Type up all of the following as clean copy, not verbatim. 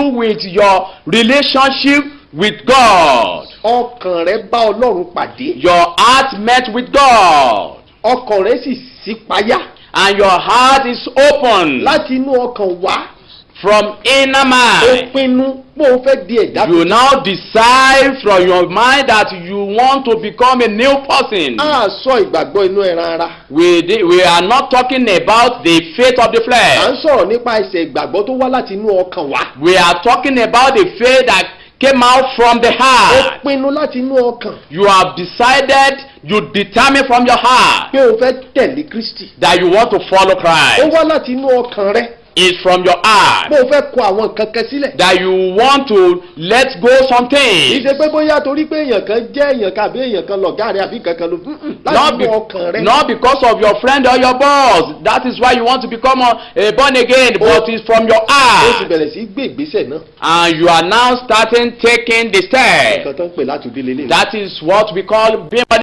do with your relationship with God. ọkàn rẹ bá Ọlọ́run pàdé. Your heart met with God. ọkàn rẹ sì ṣípayá. And your heart is open láti inú ọkàn wá. from inner ó mind. pinnu pé o fẹ́ di ẹ̀dá You now decide from your mind that you want to become a new person. a sọ ìgbàgbọ́ inú ẹran ara. We are not talking about the faith of the à ń flesh. sọ̀rọ̀ nípa ẹsẹ̀ ìgbàgbọ́ tó wá láti inú ọkàn wá. We are talking about the faith that came out from the ó heart. pinnu láti inú ọkàn You have decided, you determine from your heart pé o fẹ́ tẹ̀lé Kristi. that you want to follow ó Christ. wá láti inú ọkàn rẹ It's from your pé heart o fẹ́ kọ àwọn nǹkan kan sílẹ̀. that you want to let go kì í something. ṣe pé bóyá torí pé èèyàn kan jẹ́ èèyàn kan àbí èèyàn kan lọ̀gá rẹ àbí kankan ló láti inú ọkàn rẹ. Not because of your friend or your boss. That is why you want to become a born again, but it's from your ó sì heart. bẹ̀rẹ̀ sí gbé ìgbésẹ̀ náà. And you are now starting taking the nǹkan step. tó ń pè láti bí lélẹ̀. That is what we call being born.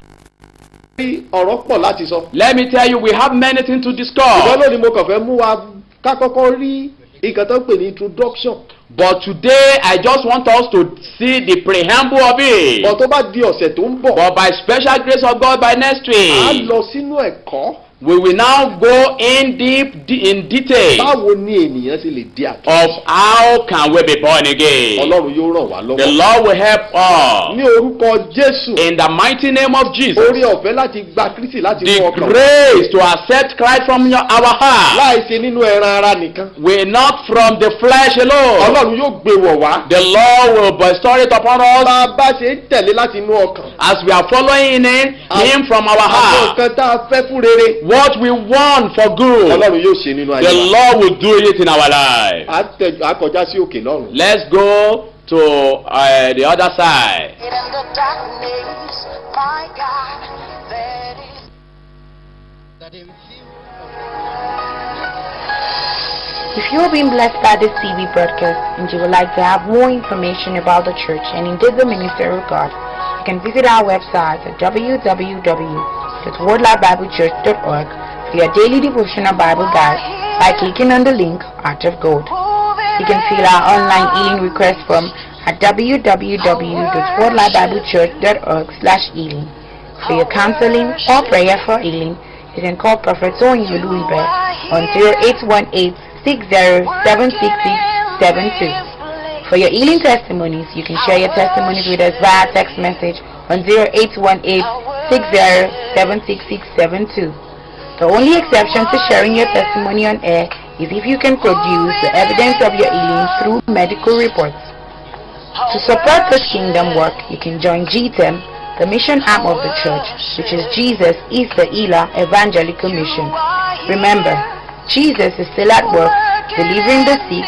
ọ̀rọ̀ pọ̀ láti sọ. Let me tell you, we have many things to ìwọ discuss. lónìí mo kàn fẹ́ mú wa ká kọ́kọ́ rí nǹkan tó ń pè ní introduction. But today, I just want us to see the preamble of bọ̀ it. tó bá di ọ̀sẹ̀ tó ń bọ̀. But by special grace of God, by next a week, lọ sínú ẹ̀kọ́. we will now go in deep in detail báwo ni ènìyàn ṣe lè di àtúnṣe. of how can we be born again. Ọlọ́run yóò ràn wá The lọ́wọ́. Lord will help us. ní orúkọ Jésù. In the mighty name of Jesus, orí ọ̀fẹ́ láti gba Kristi láti mú the ọkàn. grace to accept Christ from our heart, láì ṣe nínú ẹran ara nìkan. will not from the flesh alone. Ọlọ́run yóò gbé wọ̀ wá. The Lord will bestow it upon us bá a bá ṣe ń tẹ̀lé láti inú ọkàn. as we are following Him from our àwọn heart. nǹkan tá a fẹ́ fún rere. What we want for good, Ọlọ́run yóò ṣe nínú ayé the wa. Lord will do it in our life. a kọjá sí òkè lọ́run. Let's go to the other side. In the darkness, my God, that is If you are being blessed by this TV broadcast and you would like to have more information about the church and indeed the ministry of God, you can visit our website at www.wordlifebiblechurch.org for your daily devotional Bible guide by clicking on the link Heart of Gold. You can fill our online healing request form at www.wordlifebiblechurch.org/healing. For your counseling or prayer for healing, you can call Prophet Onyulu Ibe on 0818-60-76672. For your healing testimonies, you can share your testimonies with us via text message on 0818-60-76672. The only exception to sharing your testimony on air is if you can produce the evidence of your healing through medical reports. To support this kingdom work, you can join GTEM, the mission arm of the church, which is Jesus is the Healer Evangelical Mission. Remember, Jesus is still at work, delivering the sick,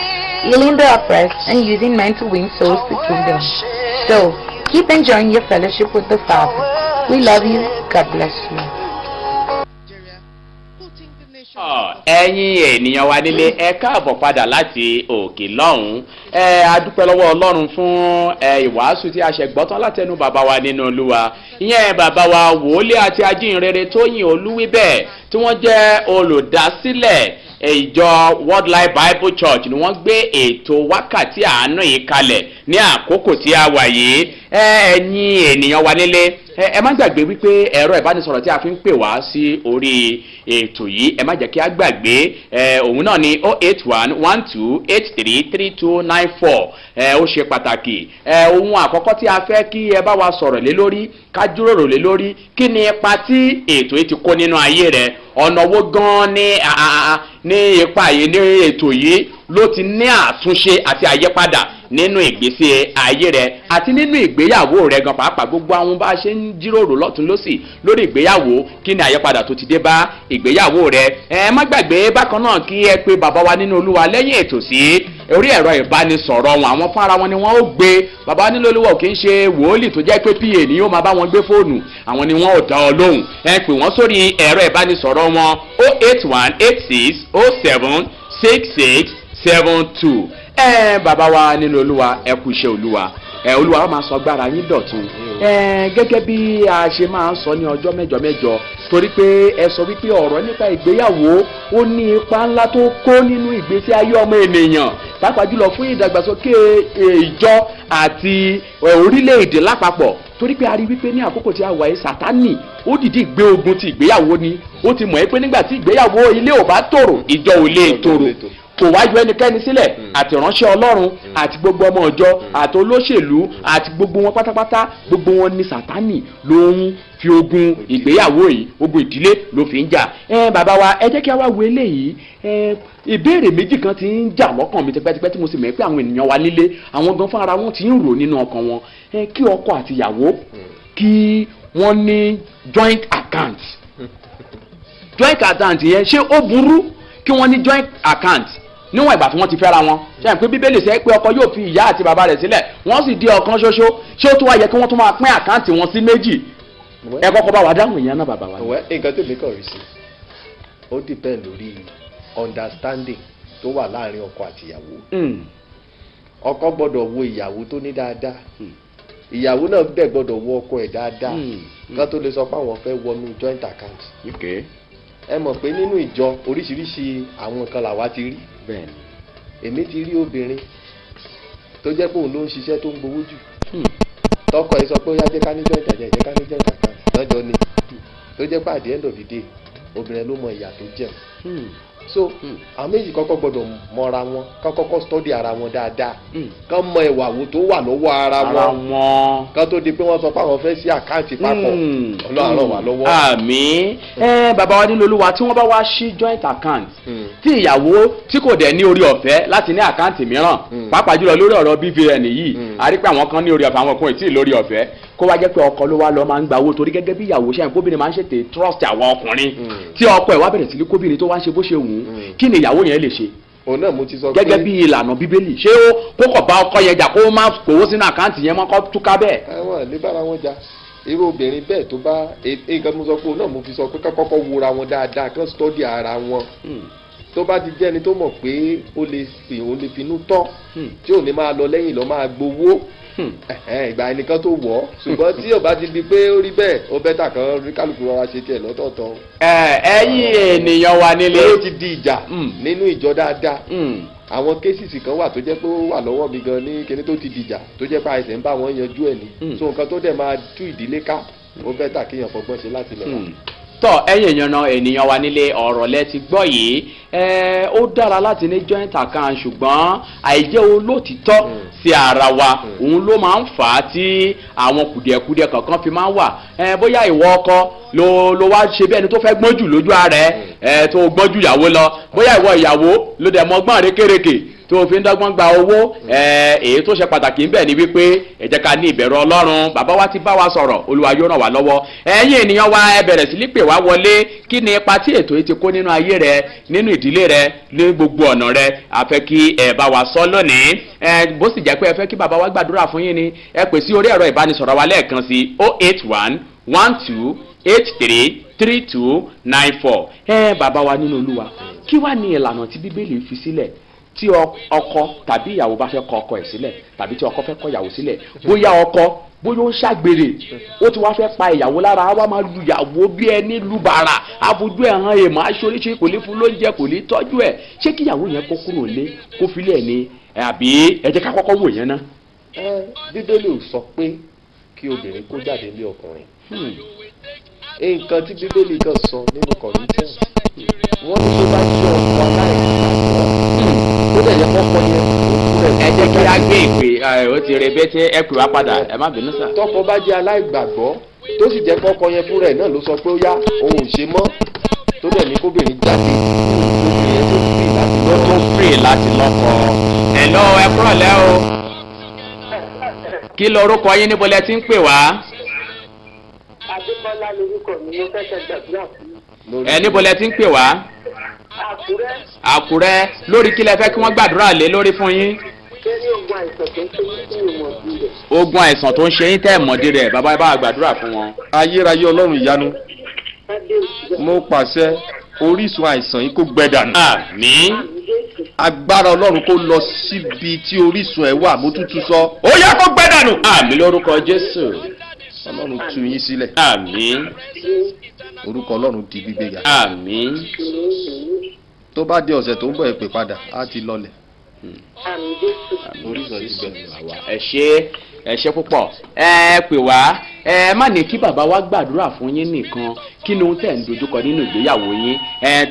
healing the oppressed, and using men to win souls to kingdom. So, keep enjoying your fellowship with the Father. We love you. God bless you. Ẹ̀yin ènìyàn wa nílé, ẹ káàbọ̀ padà láti òkè lọ́hùn-ún. A dúpẹ́ lọ́wọ́ Ọlọ́run fún ìwàásù tí a ṣe gbọ́ tán látẹnu bàbá wa nínú Olúwa. Ìyẹn bàbá wa wòólé àti ajínrere Tóyìn Olúwíbẹ̀ tí wọ́n jẹ́ olùdásílẹ̀ ìjọ Word Life Bible Church ni wọ́n gbé ètò wákàtí àánú yìí kalẹ̀ ní àkókò tí a wà yìí. Ẹ̀yin ènìyàn wa nílé, ẹ má gbàgbé wípé ẹ̀rọ ìbánisọ̀rọ̀ tí a fi ń pè wá sí orí ètò yìí, ẹ má jẹ́ kí a gbàgbé òun náà ní 08112833294. Ó ṣe pàtàkì. Ohun àkọ́kọ́ tí a fẹ́ kí ẹ bá wa sọ̀rọ̀ lé lórí, ká jíròrò lé lórí, kí ni ipa tí ètò yìí ti kó nínú ayé rẹ? Ọ̀nà wo gan ní ipa yìí ní ètò yìí ló ti ní àtúnṣe àti àyípadà nínú ìgbésí ayé rẹ àti nínú ìgbéyàwó rẹ gan pàápàá? Gbogbo àwọn bá a ṣe ń jíròrò lọ́tún lọ́sì lórí ìgbéyàwó, kí ni àyípadà tó ti dé bá ìgbéyàwó rẹ? Ẹ má gbàgbé bákan náà kí ẹ pé bàbá wa nínú Olúwa lẹ́yìn ètò sí orí ẹ̀rọ ìbánisọ̀rọ̀ wọn. Àwọn fúnra wọn ni wọ́n ó gbé. Bàbá wa nínú Olúwa kì í ṣe wòólì tó jẹ́ pé PA ni yóò máa bá wọn gbé fóònù, àwọn ni wọ́n ò dá ọ lóhùn. Ẹ pè wọ́n sórí ẹ̀rọ ìbánisọ̀rọ̀ wọn 08186076672. Bàbá wa nínú Olúwa, ẹ kú iṣẹ́ Olúwa. olúwa wa máa sọ agbára yín dọ̀tun gẹ́gẹ́ bí a ṣe máa ń sọ ní ọjọ́ mẹ́jọ torí pé ẹ sọ wípé ọ̀rọ̀ nípa ìgbéyàwó ó ní ipa ńlá tó kó nínú ìgbésí ayé ọmọ ènìyàn pàápàá jùlọ fún ìdàgbàsókè ìjọ àti orílẹ̀-èdè lápapọ̀ torí pé a rí wípé ní àkókò tí a wà yìí Sátánì ó dìde gbé ogun ti ìgbéyàwó ni ó ti mọ̀ ẹ́ pé nígbà tí ìgbéyàwó ilé ò bá tòrò ìjọ ò lè tòrò kò wájú ẹnikẹ́ni sílẹ̀ àti ìránṣẹ́ Ọlọ́run àti gbogbo ọmọ ọjọ́ àti olóṣèlú àti gbogbo wọn pátápátá gbogbo wọn ní Sátánì ló ń fi ogun ìgbéyàwó yìí ogun ìdílé ló fi ń jà bàbá wa ẹ jẹ́ kí a wá wo eléyìí ìbéèrè méjì kan ti ń jà lọ́kàn mi tipẹ́tipẹ́ tí mo sì mọ̀ pé àwọn ènìyàn wa nílé àwọn gan fún ara wọn ti ń rò nínú ọkàn wọn kí ọkọ àti ìyàwó kí wọ́n ní joint account yẹn ṣé ó burú kí wọ́n ní joint account níwọ̀n ìgbà tí wọ́n ti fẹ́ra wọn ṣe é pé bíbélì sẹ́ pé ọkọ yóò fi ìyá àti bàbá rẹ̀ sílẹ̀ wọ́n sì di ọ̀kan ṣoṣo ṣé ó tún wá yẹ kí wọ́n tún máa pín àkáǹtì wọn sí méjì ẹ kọ́kọ́ bá wa dáhùn ìyẹn náà bàbá wa. nǹkan tó lè kàn rí sí ó depend lórí understanding tó wà láàrin ọkọ àti ìyàwó ọkọ gbọ́dọ̀ wo ìyàwó tó ní dáadáa ìyàwó náà dẹ̀ gbọ́dọ̀ wo ọkọ ẹ̀ dáadáa kan tó lè sọ pé àwọn fẹ́ wọnú joint account. ẹ mọ̀ pé nínú ìjọ oríṣiríṣi àwọn nǹkan làwa ti rí èmi ti rí obìnrin tó jẹ́ pé òun ló ń ṣiṣẹ́ tó ń gbowó jù tọkọ ẹ sọ pé ó yá jẹ́ ká ní joint account jẹ́ ká ní joint account lọ́jọ́ ni tó jẹ́ pé at the end of the day obìnrin ló mọ ìyà tó jẹun so àwọn méjì kọ́kọ́ gbọ́dọ̀ mọra wọn kán kọ́kọ́ study ara wọn dáadáa kán mọ ìwà wo tó wà lọ́wọ́ ara wọn kán tó di pé wọ́n sọ pé àwọn fẹ́ sí àkáǹtì papọ̀ Ọlọ́run ràn wá lọ́wọ́. àmín bàbá wa nínú Olúwa tí wọ́n bá wá sí joint account tí ìyàwó tí kò dẹ̀ ní orí ọ̀fẹ́ láti ní àkáǹtì mìíràn pàápàá jùlọ lórí ọ̀rọ̀ BVN yìí a rí pé àwọn kan ní orí ọ̀fẹ́ àwọn kan ò tí ì lórí ọ̀fẹ́ kó wá jẹ́ pé ọkọ ló wá lọ máa ń gba owó torí gẹ́gẹ́ bí ìyàwó ṣe kóbìnrin máa ń ṣètè trust àwọn ọkùnrin tí ọkọ ẹ̀ wá bẹ̀rẹ̀ sí ní kóbìnrin tó wá ń ṣe bó ṣe wù ú kí ni ìyàwó yẹn lè ṣe. òun náà mo ti sọ pé gẹ́gẹ́ bí ìlànà bíbélì ṣé ó kó kọ̀ bá ọkọ yẹn jà kó má kówó sínú àkáǹtì yẹn mọ́ kó túká bẹ́ẹ̀. àwọn lè bára wọn jà irú obìnrin bẹ́ẹ̀ tó bá nǹkan mo sọ pé òun náà mo fi sọ pé kọ́kọ́ wora wọn dáadáa kán study ara wọn tó bá ti jẹ́ ẹni tó mọ̀ pé ó lè finú tọ́ tí ò ní máa lọ lẹ́yìn lọ máa gbowó ìgbà ẹnìkan tó wọ̀ ọ́ ṣùgbọ́n tí ò bá ti di pé ó rí bẹ́ẹ̀ ó bẹ́tà kan rí kálukú rọra ṣe tiẹ̀ lọ́tọ̀ọ̀tọ̀. ẹ̀yin ènìyàn wa nílé. ó ti di ìjà nínú ìjọ dáadáa àwọn kéṣìṣì kan wà tó jẹ́ pé ó wà lọ́wọ́ mi gan ní kíní tó ti dìjà tó jẹ́ pé àìsàn ń bá wọn yanjú ẹ̀ ní so nǹkan tó dẹ̀ máa tú ìdílé ká ó bẹ́tà kéèyàn fọgbọ́n ṣe láti lẹ̀ wá. tọ ẹ̀yin ènìyàn wa nílé ọ̀rọ̀ lẹ ti gbọ́ yìí ó dára láti ní joint account ṣùgbọ́n àìjẹ́ olótìtọ́ sí ara wa òun ló máa ń fà á tí àwọn kùdìẹ̀kudiẹ kankan fi máa ń wà bóyá ìwọ ọkọ ló wá ṣe bí ẹni tó fẹ́ gbọ́n jù lójú ara ẹ̀ tó gbọ́n jù ìyàwó lọ bóyá ìwọ ìyàwó ló dẹ̀ mọ́ gbọ́n rékèrèkè tó fi ń dọ́gbọ́n gba owó èyí tó ṣe pàtàkì ń bẹ ni wípé ẹ jẹ́ ká ní ìbẹ̀rù Ọlọ́run bàbá wa ti bá wa sọ̀rọ̀ Olúwa yóò ràn wá lọ́wọ́ ẹ̀yin ènìyàn wa ẹ bẹ̀rẹ̀ sí ní pè wá wọlé kí ni ipa tí ètò yìí ti kó nínú ayé rẹ nínú ìdílé rẹ ní gbogbo ọ̀nà rẹ a fẹ́ kí ẹ bá wa sọ lónìí bó sì jẹ́ pé ẹ fẹ́ kí bàbá wa gbàdúrà fún yín ni ẹ pè sí orí ẹ̀rọ ìbánisọ̀rọ̀ wa lẹ́ẹ̀kan sí 08112833294 bàbá wa nínú Olúwa kí wá ní ìlànà tí Bíbélì fi sílẹ̀ tí ọkọ tàbí ìyàwó bá fẹ́ kọ ọkọ ẹ̀ sílẹ̀ tàbí tí ọkọ fẹ́ kọ ìyàwó sílẹ̀ bóyá ọkọ bóyá ó ń ṣàgbèrè ó ti wá fẹ́ pa ìyàwó lára á wá máa lu ìyàwó bí ẹni lu bàrà àfojú ẹ̀ hàn èèmọ̀ aṣoríṣi kò ní fún lóúnjẹ kò ní tọ́jú ẹ̀ ṣé kí ìyàwó yẹn kó kúrò lé kó filẹ̀ ni àbí ẹ jẹ́ ká kọ́kọ́ wò yẹn ná. Bíbélì ò sọ pé kí obìnrin kó jáde lé ọkùnrin nǹkan tí Bíbélì kan sọ nínú Kọ́ríńtíánì wọ́n ní tó bá jẹ́ ọkọ aláìgbàgbọ́ ó dẹ̀ yẹ kọ́kọ́ yẹn òkú rẹ̀. ẹ jẹ́ kí a gbé ìpè ó ti rebete ẹ pè wá padà ẹ má bínú sà. tọkọ bá jẹ́ aláìgbàgbọ́ tó sì jẹ́ kọ́kọ́ yẹn fúnra ẹ̀ náà ló sọ pé ó yá òun ò ṣe mọ́ tó dẹ̀ ní kóbìnrin jáde obìnrin yẹn tó free láti lọ́kọ. ẹ lọ ẹ kúrọ̀ lẹ́ o kí lorúkọ yín níbo lẹ ti ń pè wá. Adébọ́lá lorúkọ mi ló fẹ́ gbàdúrà fún mi. Níbo lẹ ti ń pè wá. Àkúrẹ́. Àkúrẹ́ lórí kí lẹ fẹ́ kí wọ́n gbàdúrà lé lórí fún yín. Ṣé ní ogun àìsàn tó ń ṣe yín tí ìmọ̀ bí rẹ̀? Ogun àìsàn tó ń ṣe yín tẹ́ ìmọ̀dí rẹ̀ bàbá bá gbàdúrà fún wọn. Ayérayé Ọlọ́run ìyanu mo pàṣẹ orísun àìsàn yìí kó gbẹ dànù. Àmín. Jésù. agbára ọlọ́run kó lọ síbi tí orísun ẹ̀ wà mo tútù sọ. ó yẹ kó gbẹ dànù. àmì lórúkọ jésù. ọlọ́run tú yín sílẹ̀. àmì. orúkọ ọlọ́run di gbígbéga. àmì. tó bá dé ọ̀sẹ̀ tó ń bọ̀ ẹ pè padà á ti lọlẹ̀. Àmì Jésù. orísun ti bẹ̀rẹ̀. ẹ ṣé púpọ̀. ẹ pè wá ẹ má ní kí bàbá wa gbàdúrà fún yín nìkan kí ni ohun tẹ̀ ń dojúkọ nínú ìgbéyàwó yín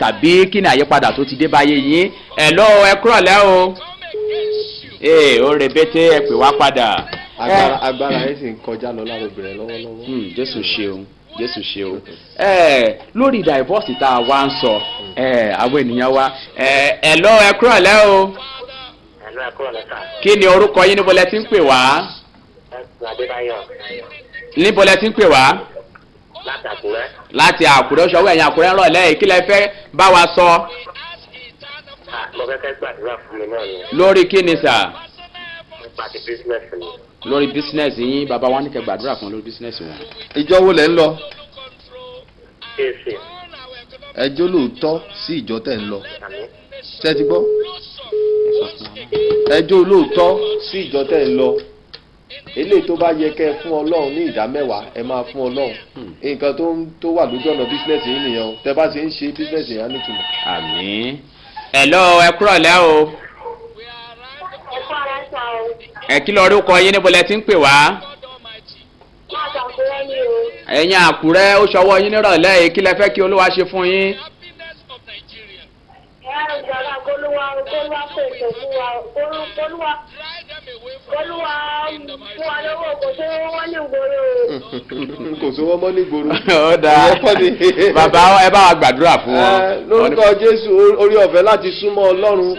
tàbí kí ni àyípadà tó ti dé báyé yín. ẹ lọ ẹ kúrọ̀lẹ́ o. ó rebete ẹ pè wá padà. agbára ẹ sì ń kọjá lọ lára obìnrin lọ́wọ́lọ́wọ́. jésù ṣeun jésù ṣeun. lórí divorce tá a wá ń sọ àwọn ènìyàn wa ẹ lọ ẹ kúrọ̀lẹ́ o. Ẹ̀lú ẹ̀kọ́ lẹ́ta. kí ni orúkọ yín níbo lẹ ti ń pè wá. Ẹ̀sùn Adébáyọ̀. níbo lẹ ti ń pè wá. Láti Àkúrẹ́. láti àkúrẹ́ ṣọwọ́ ẹ̀yìn àkúrẹ́ ńlọ lẹ́yìn kí lẹ fẹ́ bá wa sọ. Mo fẹ́ kẹ́ gbàdúrà fún mi náà ni. lórí kí ni sà. Nípa ti bísínẹ́sì mi. lórí bísínẹ́sì yín bàbá wa ní kẹ́ gbàdúrà fún lórí bísínẹ́sì wọn. ìjọ wo lẹ ń lọ. Kéèsì. ẹjọ́ lóòótọ́ sí ìjọ tẹ̀ ń lọ. Àmì. ṣé ti gbọ́. ẹjọ́ olóòótọ́ sí ìjọ tẹ̀ ń lọ. eléyìí tó bá yẹ kẹ́ ẹ fún ọlọ́run ní ìdá mẹ́wàá ẹ máa fún ọlọ́run. nǹkan tó wà lójú ọ̀nà bísínẹ́sì yín nìyẹn o tẹ bá ṣe ń ṣe bísínẹ́sì yẹn á nítumọ̀. àmín. ẹ̀lọ́ ẹ kúrọ̀lẹ́ o. Ẹ̀kọ́ ara ṣá o. kí lọ orúkọ yín níbo lẹ ti ń pè wá. Láti Àkúrẹ́ ni o. ẹ̀yin àkúrẹ́ ó ṣọwọ́ yín nírọ̀lẹ́ yìí kí lẹ fẹ́ kí olúwa ṣe fún yín. Ẹ̀rọ ìjọba kólúwa pèsè fún wa kólúwa fún wa lówó kò sí wọ́n ní ìgboro. kò sówó mọ́ ní gbòòrò. ó dáa bàbá ẹ bá wa gbàdúrà fún wọn. lórúkọ jésù orí ọ̀fẹ́ láti súnmọ́ ọlọ́run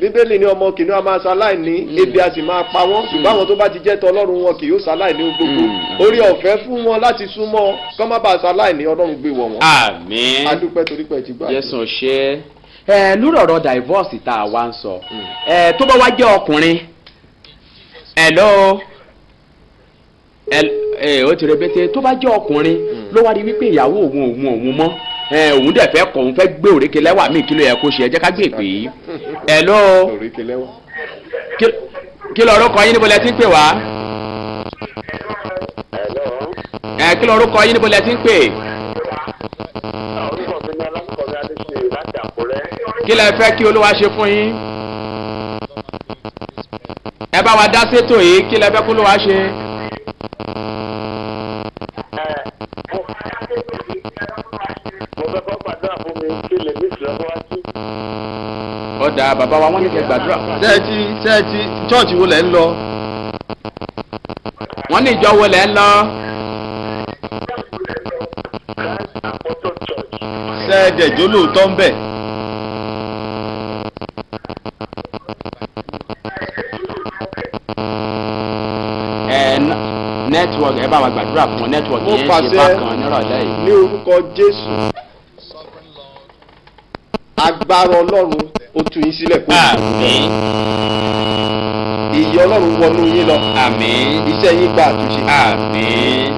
bíbélì ní ọmọ kìnìún a máa ṣaláìní ebi a sì máa pa wọ́n ṣùgbọ́n àwọn tó bá ti jẹ́ tọ ọlọ́run wọn kì yóò ṣaláìní gbogbo orí ọ̀fẹ́ fún wọn láti súnmọ́ kọ́ má bàa ṣaláìní ọlọ́run gbé wọ̀ wọ́n. àmín. adúpẹ́ torí pé ti gbà. jésù ṣe lórí ọ̀rọ̀ divorce tá a wá ń sọ tó bá wá jẹ́ ọkùnrin ó ti rebete tó bá jẹ́ ọkùnrin ló wá rí wípé ìyàwó òun mọ́ òun dẹ̀ fẹ́ kọ̀ òun fẹ́ gbé òrékè lẹ́wà míì kí ló yẹ kó ṣe ẹ jẹ́ ká gbé ìpè yìí. òrékè lẹ́wà. kí lọ orúkọ yín níbo lẹ ti ń pè wá. kí lọ orúkọ yín níbo lẹ ti ń pè. Orúkọ mi ni Ọlọ́kọ̀ọ́lá Adéṣe láti Àkúrẹ́. kí lẹ fẹ́ kí olúwa ṣe fún yín. ẹ bá wa dá sétò yìí kí lẹ fẹ́ kí olúwa ṣe. Mo fẹ́ kọ́ gbàdúrà fún mi kí lè ní ìfìlọ́wọ́ wá sí. ọ̀dà bàbá wa wọ́n ní kẹ́ gbàdúrà. sẹ́ẹ̀tì chọ́ọ̀chì wo lẹ̀ ń lọ. wọ́n ní ìjọ wo lẹ̀ ń lọ. sẹ́ẹ̀dẹ̀jọ́ lóòótọ́ ń bẹ̀. network ẹ bá wa gbàdúrà fún network yẹn ṣe bákan nírọ̀lẹ́ yìí. ní orúkọ jésù agbára ọlọ́run ó tú yín sílẹ̀ kó. àmín. ìyè ọlọ́run wọnú yín lọ. àmín. iṣẹ́ yín gba àtúnṣe. àmín.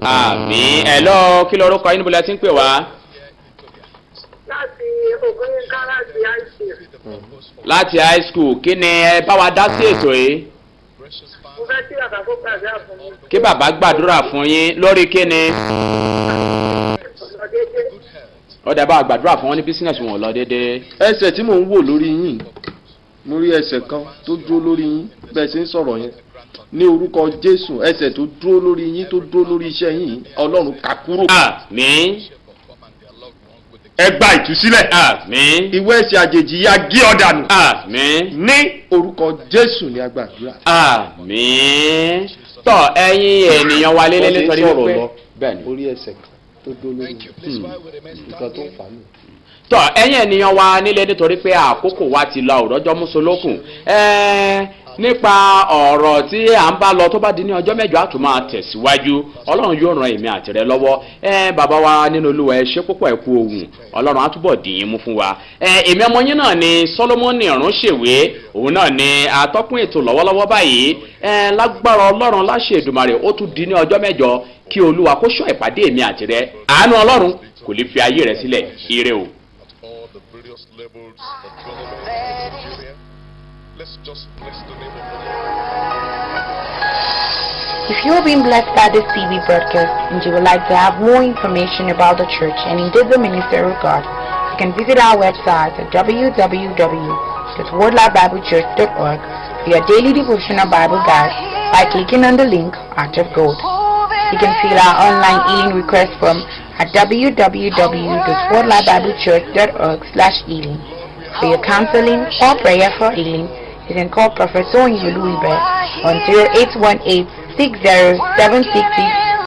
àmín. ẹ̀lọ́ kí lorúkọ yín níbo la ti ń pè wá. Láti Ògúnyínká láti high school. láti high school kí ni ẹ bá wa dá sí ètò yìí. Mo fẹ́ kí bàbá kó gbàdúrà fún mi. kí bàbá gbàdúrà fún yín lórí kí ni. Ọ̀nà déédéé. ọ̀dà bá wa gbàdúrà fún wọn ní bísíǹnẹ̀sì wọn ò lọ déédéé. ẹsẹ̀ tí mò ń wò lórí yín mo rí ẹsẹ̀ kan tó dúró lórí yín bẹ́ẹ̀ ṣe ń sọ̀rọ̀ yẹn ní orúkọ jésù ẹsẹ̀ tó dúró lórí yín tó dúró lórí iṣẹ́ yín ọlọ́run ká kúrò. àmín. ẹ gba ìtúsílẹ̀. àmín. ìwé ẹ̀ṣẹ̀ àjèjì yá gé ọ dànù. àmín. ní orúkọ jésù ní agbàdúrà. àmín. tọ́ ẹ̀yin ènìyàn wa lélẹ́ nítorí wípé bẹ́ẹ̀ni. orí ẹsẹ̀ kan tó dúró lórí nǹkan tó ń fà á nù. tọ́ ẹ̀yin ènìyàn wa nílé nítorí pé àkókò wa ti lọ òrọ́jọ́ mùsùlùkùn nípa ọ̀rọ̀ tí à ń bá lọ tó bá di ní ọjọ́ mẹ́jọ á tún máa tẹ̀síwájú ọlọ́run yóò ran èmi àti rẹ lọ́wọ́ bàbá wa nínú olúwa ẹ ṣé púpọ̀ ẹ kú ohùn ọlọ́run á túbọ̀ dì yín mú fún wa èmi ọmọ yín náà ni Solomoni Ìrúnṣèwé òun náà ni atọ́kùn ètò lọ́wọ́lọ́wọ́ báyìí lágbára ọlọ́run láṣẹ Èdùmàrè ó tún di ní ọjọ́ mẹ́jọ kí olúwa kó ṣọ́ ìpàdé èmi àti rẹ àánú ọlọ́run kò lè fi ayé rẹ sílẹ̀ ire o. various levels of government in Nigeria. Let's just bless the name of the Lord. If you have been blessed by this TV broadcast and you would like to have more information about the church and indeed the ministry of God, you can visit our website at www.wordlifebiblechurch.org for your daily devotional Bible guide by clicking on the link Heart of Gold. You can fill our online healing request form at www.wordlifebiblechurch.org/healing. For your counseling or prayer for healing, you can call Prophet Tony Uluibe on 0818-607666